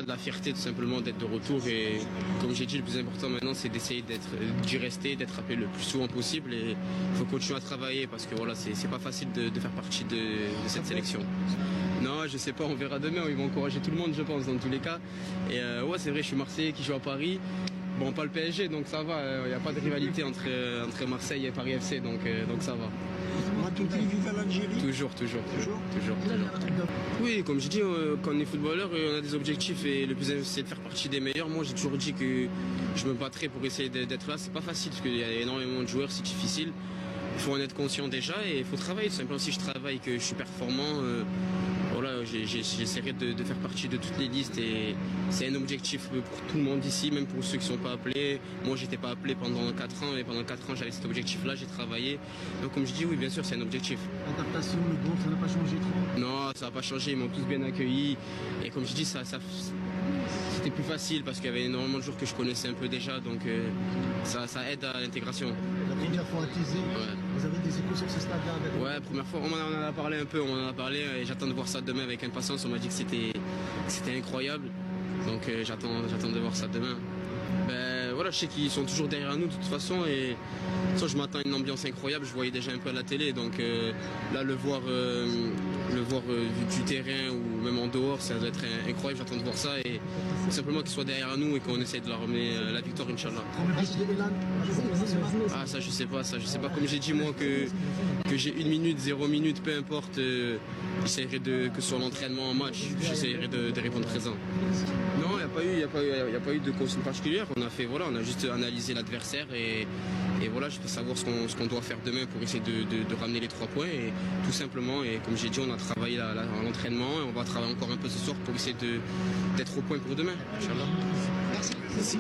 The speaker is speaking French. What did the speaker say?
de la fierté tout simplement d'être de retour. Et comme j'ai dit, le plus important maintenant, c'est d'essayer d'y rester, d'être appelé le plus souvent possible. Et il faut continuer à travailler parce que voilà, c'est pas facile de faire partie de cette sélection. Non, je sais pas, on verra demain. Ils vont encourager tout le monde, je pense, dans tous les cas. Et ouais, c'est vrai, je suis Marseillais qui joue à Paris. Bon, pas le PSG, donc ça va. Il n'y a pas de rivalité entre Marseille et Paris FC, donc ça va. Vive l'Algérie. Toujours. Oui, comme je dis, quand on est footballeur, on a des objectifs et le plus important c'est de faire partie des meilleurs. Moi, j'ai toujours dit que je me battrais pour essayer d'être là. C'est pas facile parce qu'il y a énormément de joueurs, c'est difficile. Il faut en être conscient déjà et il faut travailler. Tout simplement, si je travaille, que je suis performant, voilà, j'essaierai de faire partie de toutes les listes et c'est un objectif pour tout le monde ici, même pour ceux qui ne sont pas appelés. Moi, j'étais pas appelé pendant 4 ans et pendant 4 ans, j'avais cet objectif-là, j'ai travaillé. Donc, comme je dis, oui, bien sûr, c'est un objectif. L'adaptation, le groupe, ça n'a pas changé trop? Non, ça n'a pas changé, ils m'ont tous bien accueilli. Et comme je dis, c'était plus facile parce qu'il y avait énormément de joueurs que je connaissais un peu déjà, donc ça aide à l'intégration. La première fois à Thésée, ouais. Vous avez des échos sur ce stade-là avec... Ouais, première fois, on en a parlé un peu, et j'attends de voir ça demain avec impatience. On m'a dit que c'était incroyable, donc j'attends de voir ça demain. Ben voilà, je sais qu'ils sont toujours derrière nous de toute façon et ça, je m'attends à une ambiance incroyable. Je voyais déjà un peu à la télé, donc là le voir du terrain ou même en dehors, ça doit être incroyable. J'attends de voir ça et simplement qu'ils soient derrière nous et qu'on essaie de leur ramener la victoire, Inch'Allah. Ah ça je sais pas. Comme j'ai dit moi que j'ai 1 minute, 0 minute, peu importe. J'essaierai que sur l'entraînement en match, j'essaierai de répondre présent. Non, il n'y a pas eu de consigne particulière. On a juste analysé l'adversaire et voilà, je peux savoir ce qu'on doit faire demain pour essayer de ramener les 3 points et tout simplement. Et comme j'ai dit, on a travaillé à l'entraînement et on va travailler encore un peu ce soir pour essayer d'être au point pour demain. Inch'Allah. Merci.